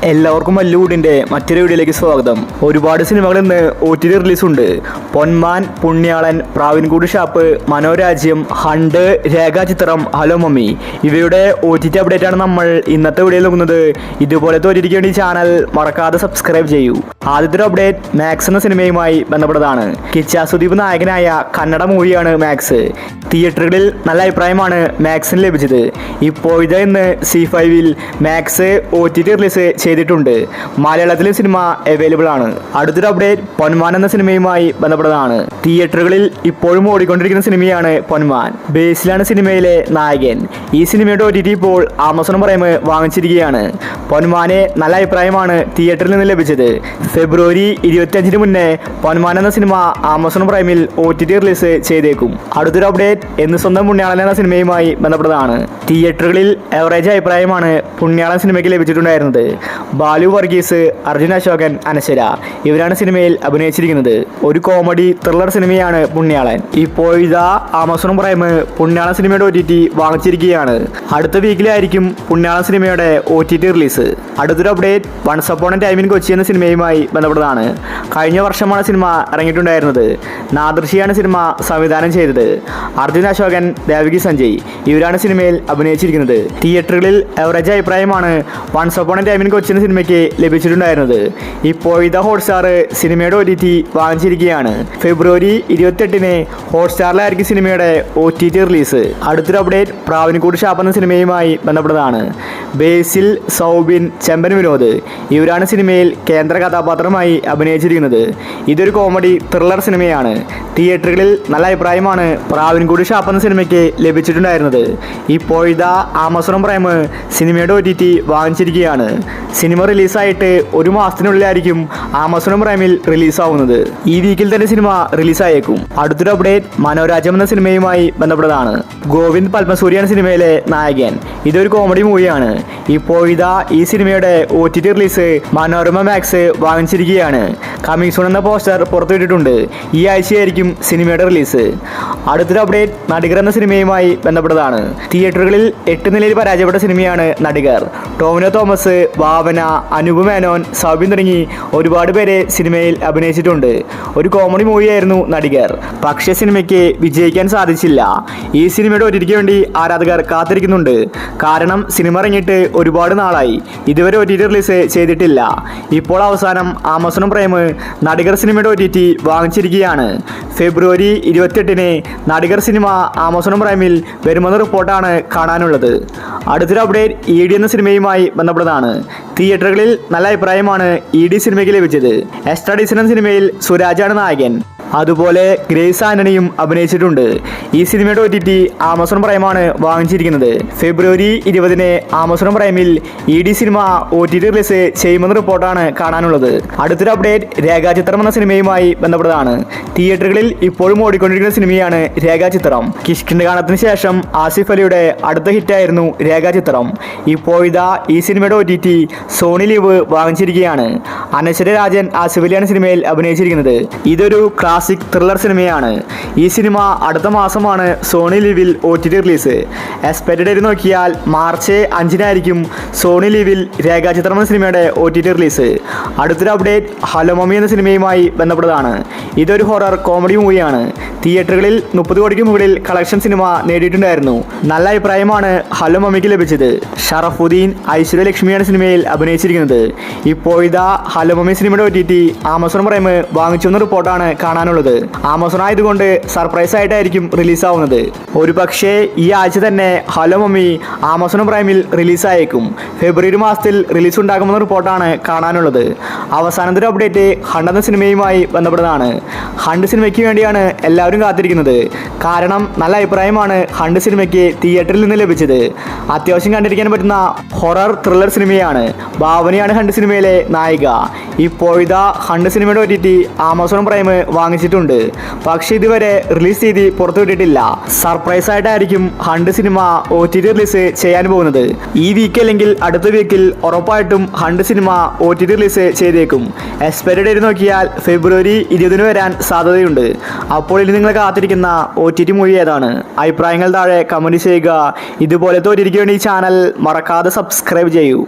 എല്ലാവർക്കും മല്ലൂടിൻ്റെ മറ്റൊരു വീഡിയോയിലേക്ക് സ്വാഗതം. ഒരുപാട് സിനിമകൾ ഇന്ന് OTT റിലീസുണ്ട്. പൊന്മാൻ, Punyalan, Pravinkoodu shop, Manorajyam, hunt, രേഖാചിത്രം, ഹലോ മമ്മി ഇവയുടെ OTT അപ്ഡേറ്റ് ആണ് നമ്മൾ ഇന്നത്തെ വീഡിയോയിൽ നോക്കുന്നത്. ഇതുപോലത്തെ OTT വേണ്ടി ചാനൽ മറക്കാതെ സബ്സ്ക്രൈബ് ചെയ്യൂ. ആദ്യത്തെ ഒരു അപ്ഡേറ്റ് മാക്സ് എന്ന സിനിമയുമായി ബന്ധപ്പെട്ടതാണ്. കിച്ച സുദീപ് നായകനായ കന്നഡ മൂവിയാണ് മാക്സ്. തിയേറ്ററുകളിൽ നല്ല അഭിപ്രായമാണ് മാക്സിന് ലഭിച്ചത്. ഇപ്പോഴത്തെ ഇന്ന് C5-ൽ മാക്സ് OTT റിലീസ് ചെയ്തിട്ടുണ്ട്. മലയാളത്തിലെ സിനിമ അവൈലബിൾ ആണ്. അടുത്തൊരു അപ്ഡേറ്റ് പൊന്മാൻ എന്ന സിനിമയുമായി ബന്ധപ്പെട്ടതാണ്. തിയേറ്ററുകളിൽ ഇപ്പോഴും ഓടിക്കൊണ്ടിരിക്കുന്ന സിനിമയാണ് പൊന്മാൻ. ബേസിലാണ് സിനിമയിലെ നായകൻ. ഈ സിനിമയുടെ OTT ഇപ്പോൾ ആമസോൺ പ്രൈം വാങ്ങിച്ചിരിക്കുകയാണ്. പൊന്മാനെ നല്ല അഭിപ്രായമാണ് തിയേറ്ററിൽ നിന്ന് ലഭിച്ചത്. ഫെബ്രുവരി 25-ന് മുന്നേ പൊന്മാൻ എന്ന സിനിമ ആമസോൺ പ്രൈമിൽ OTT റിലീസ് ചെയ്തേക്കും. അടുത്തൊരു അപ്ഡേറ്റ് എന്ന് സ്വന്തം പുണ്യാളൻ എന്ന സിനിമയുമായി ബന്ധപ്പെട്ടതാണ്. തിയേറ്ററുകളിൽ എവറേജ് അഭിപ്രായമാണ് പുണ്യാളൻ സിനിമയ്ക്ക് ലഭിച്ചിട്ടുണ്ടായിരുന്നത്. ബാലു വർഗീസ്, അർജുൻ അശോകൻ, അനശ്വര ഇവരാണ് സിനിമയിൽ അഭിനയിച്ചിരിക്കുന്നത്. ഒരു കോമഡി ത്രില്ലർ സിനിമയാണ് പുണ്യാളൻ. ഇപ്പോൾ ഇതാ ആമസോൺ പ്രൈം പുണ്യാളൻ സിനിമയുടെ OTT വാങ്ങിച്ചിരിക്കുകയാണ്. അടുത്ത വീക്കിലായിരിക്കും പുണ്യാളൻ സിനിമയുടെ OTT റിലീസ്. അടുത്തൊരു update once upon a time in Kochi എന്ന സിനിമയുമായി ബന്ധപ്പെട്ടതാണ്. കഴിഞ്ഞ വർഷമാണ് സിനിമ ഇറങ്ങിയിട്ടുണ്ടായിരുന്നത്. നാദൃശിയാണ് സിനിമ സംവിധാനം ചെയ്തത്. അർജുൻ അശോകൻ, ദേവകി സഞ്ജയ് ഇവരാണ് സിനിമയിൽ അഭിനയിച്ചിരിക്കുന്നത്. തിയേറ്ററുകളിൽ എവറേജ് അഭിപ്രായമാണ് once upon a time in Kochi എന്ന സിനിമയ്ക്ക് ലഭിച്ചിട്ടുണ്ടായിരുന്നത്. ഇപ്പോൾ ഇതാ ഹോട്ട്സ്റ്റാർ സിനിമയുടെ OTT വാങ്ങിച്ചിരിക്കുകയാണ്. ഫെബ്രുവരി 28-ന് ഹോട്ട്സ്റ്റാറിലായിരിക്കും സിനിമയുടെ OTT റിലീസ്. അടുത്തൊരു അപ്ഡേറ്റ് പ്രാവിൻകൂട് ഷാപ്പ് എന്ന സിനിമയുമായി ബന്ധപ്പെട്ടതാണ്. ബേസിൽ, സൗബിൻ, ചെമ്പൻ വിനോദ് ഇവരാണ് സിനിമയിൽ കേന്ദ്ര കഥാപാത്രമായി അഭിനയിച്ചിരിക്കുന്നത്. ഇതൊരു കോമഡി ത്രില്ലർ സിനിമയാണ്. തിയേറ്ററുകളിൽ നല്ല അഭിപ്രായമാണ് പ്രാവിൻകൂട് ഷാപ്പ് എന്ന സിനിമയ്ക്ക് ലഭിച്ചിട്ടുണ്ടായിരുന്നത്. ഇപ്പോൾ ഇതാ ആമസോൺ പ്രൈം സിനിമയുടെ OTT വാങ്ങിച്ചിരിക്കുകയാണ്. സിനിമ റിലീസായിട്ട് ഒരു മാസത്തിനുള്ളിലായിരിക്കും ആമസോൺ പ്രൈമിൽ റിലീസാവുന്നത്. ഈ വീക്കിൽ തന്നെ സിനിമ റിലീസായേക്കും. അടുത്തൊരു അപ്ഡേറ്റ് മനോരാജ്യം എന്ന സിനിമയുമായി ബന്ധപ്പെട്ടതാണ്. ഗോവിന്ദ് പത്മസൂരിയാണ് സിനിമയിലെ നായകൻ. ഇതൊരു കോമഡി മൂവിയാണ്. ഇപ്പോൾ ഇതാ ഈ സിനിമയുടെ OTT റിലീസ് മനോരമ മാക്സ് വാങ്ങിച്ചിരിക്കുകയാണ്. കമ്മിങ് സൂൺ എന്ന പോസ്റ്റർ പുറത്തുവിട്ടിട്ടുണ്ട്. ഈ ആഴ്ചയായിരിക്കും സിനിമയുടെ റിലീസ്. അടുത്തൊരു അപ്ഡേറ്റ് നടികർ എന്ന സിനിമയുമായി ബന്ധപ്പെട്ടതാണ്. തിയേറ്ററുകളിൽ 8 നിലയിൽ പരാജയപ്പെട്ട സിനിമയാണ് നടികർ. ടോവിനോ തോമസ്, ഭാവന, അനൂപ് മേനോൻ, സൗബിൻ തുടങ്ങി ഒരുപാട് പേരെ സിനിമയിൽ അഭിനയിച്ചിട്ടുണ്ട്. ഒരു കോമഡി മൂവിയായിരുന്നു നടികർ. പക്ഷേ സിനിമയ്ക്ക് വിജയിക്കാൻ സാധിച്ചില്ല. ഈ സിനിമയുടെ OTT വേണ്ടി ആരാധകർ കാത്തിരിക്കുന്നുണ്ട്. കാരണം സിനിമ ഇറങ്ങിയിട്ട് ഒരുപാട് നാളായി. ഇതുവരെ OTT റിലീസ് ചെയ്തിട്ടില്ല. ഇപ്പോൾ അവസാനം ആമസോൺ പ്രൈം നടികർ സിനിമയുടെ OTT വാങ്ങിച്ചിരിക്കുകയാണ്. ഫെബ്രുവരി 28-ന് നടികർ സിനിമ ആമസോൺ പ്രൈമിൽ വരുമെന്ന റിപ്പോർട്ടാണ് കാണാനുള്ളത്. അടുത്തൊരു അപ്ഡേറ്റ് ED എന്ന സിനിമയുമായി ബന്ധപ്പെട്ടതാണ്. തിയേറ്ററുകളിൽ നല്ല അഭിപ്രായമാണ് ED സിനിമയ്ക്ക് ലഭിച്ചത്. എക്സ്ട്രാഡിഷൻ എന്ന സിനിമയിൽ സുരാജാണ് നായകൻ. അതുപോലെ ഗ്രേസ് ആന്റണിയും അഭിനയിച്ചിട്ടുണ്ട്. ഈ സിനിമയുടെ OTT ആമസോൺ പ്രൈമാണ് വാങ്ങിച്ചിരിക്കുന്നത്. ഫെബ്രുവരി 20-ന് ആമസോൺ പ്രൈമിൽ ED സിനിമ OTT റിലീസ് ചെയ്യുമെന്ന റിപ്പോർട്ടാണ് കാണാനുള്ളത്. അടുത്തൊരു അപ്ഡേറ്റ് രേഖാചിത്രം എന്ന സിനിമയുമായി ബന്ധപ്പെട്ടതാണ്. തിയേറ്ററുകളിൽ ഇപ്പോഴും ഓടിക്കൊണ്ടിരിക്കുന്ന സിനിമയാണ് രേഖാചിത്രം. കിഷ്കിന്റെ ഗാനത്തിന് ശേഷം ആസിഫ് അലിയുടെ അടുത്ത ഹിറ്റായിരുന്നു രേഖാചിത്രം. ഇപ്പോൾ ഇതാ ഈ സിനിമയുടെ OTT സോണി ലീവ് വാങ്ങിച്ചിരിക്കുകയാണ്. അനശ്വര രാജൻ, ആസിഫ് അലിയാണ് സിനിമയിൽ അഭിനയിച്ചിരിക്കുന്നത്. ഇതൊരു ക്ലാസിക് ത്രില്ലർ സിനിമയാണ്. ഈ സിനിമ അടുത്ത മാസമാണ് സോണി ലീവിൽ OTT റിലീസ്. എക്സ്പെക്റ്റഡ് ഡേറ്റ് നോക്കിയാൽ മാർച്ച് 5-നായിരിക്കും സോണി ലീവിൽ രേഖാചിത്രം എന്ന സിനിമയുടെ OTT റിലീസ്. അടുത്തൊരു അപ്ഡേറ്റ് ഹലോ മമ്മി എന്ന സിനിമയുമായി ബന്ധപ്പെട്ടതാണ്. ഇതൊരു ഹൊറർ കോമഡി മൂവിയാണ്. തിയേറ്ററുകളിൽ 30 കോടിക്ക് മുകളിൽ കളക്ഷൻ സിനിമ നേടിയിട്ടുണ്ടായിരുന്നു. നല്ല അഭിപ്രായമാണ് ഹലോ മമ്മിക്ക് ലഭിച്ചത്. ഷറഫുദ്ദീൻ, ഐശ്വര്യ ലക്ഷ്മിയാണ് സിനിമയിൽ അഭിനയിച്ചിരിക്കുന്നത്. ഇപ്പോൾ ഇതാ ഹലോ മമ്മി സിനിമയുടെ OTT ആമസോൺ പ്രൈം വാങ്ങിച്ചെന്ന റിപ്പോർട്ടാണ് കാണാനുള്ളത്. ആമസോൺ ആയതുകൊണ്ട് സർപ്രൈസ് ആയിട്ടായിരിക്കും റിലീസാവുന്നത്. ഒരു പക്ഷേ ഈ ആഴ്ച തന്നെ ഹലോ മമ്മി ആമസോൺ പ്രൈമിൽ റിലീസായേക്കും. ഫെബ്രുവരി മാസത്തിൽ റിലീസ് ഉണ്ടാകുമെന്ന റിപ്പോർട്ടാണ് കാണാനുള്ളത്. അവസാനത്തെ അപ്ഡേറ്റ് ഹണ്ട് എന്ന സിനിമയുമായി ബന്ധപ്പെട്ടതാണ്. ഹണ്ട് സിനിമയ്ക്ക് വേണ്ടിയാണ് എല്ലാവരും കാത്തിരിക്കുന്നത്. കാരണം നല്ല അഭിപ്രായമാണ് ഹണ്ട് സിനിമയ്ക്ക് തിയേറ്ററിൽ നിന്ന് ലഭിച്ചത്. അത്യാവശ്യം കണ്ടിരിക്കാൻ പറ്റുന്ന ഹൊറർ ത്രില്ലർ സിനിമയാണ്. ഭാവനയാണ് ഹണ്ട് സിനിമയിലെ നായിക. ഇപ്പോൾ ഇതാ ഹണ്ട് സിനിമയുടെ OTT ആമസോൺ പ്രൈം വാങ്ങിച്ചിട്ടുണ്ട്. പക്ഷേ ഇതുവരെ റിലീസ് ചെയ്ത് പുറത്തുവിട്ടിട്ടില്ല. സർപ്രൈസ് ആയിട്ടായിരിക്കും ഹണ്ട് സിനിമ OTT റിലീസ് ചെയ്യാൻ പോകുന്നത്. ഈ വീക്ക് അല്ലെങ്കിൽ അടുത്ത വീക്കിൽ ഉറപ്പായിട്ടും ഹണ്ട് സിനിമ OTT റിലീസ് ചെയ്തേക്കും. എക്സ്പെക്റ്റഡ് ഡേറ്റ് നോക്കിയാൽ ഫെബ്രുവരി 20-ന് വരാൻ സാധ്യതയുണ്ട്. അപ്പോൾ ഇനി നിങ്ങൾ കാത്തിരിക്കുന്ന OTT മൂവി ഏതാണ്? അഭിപ്രായങ്ങൾ താഴെ കമൻറ്റ് ചെയ്യുക. ഇതുപോലത്തെ OTTക്ക് വേണ്ടി ഈ ചാനൽ മറക്കാതെ സബ്സ്ക്രൈബ് ചെയ്യൂ.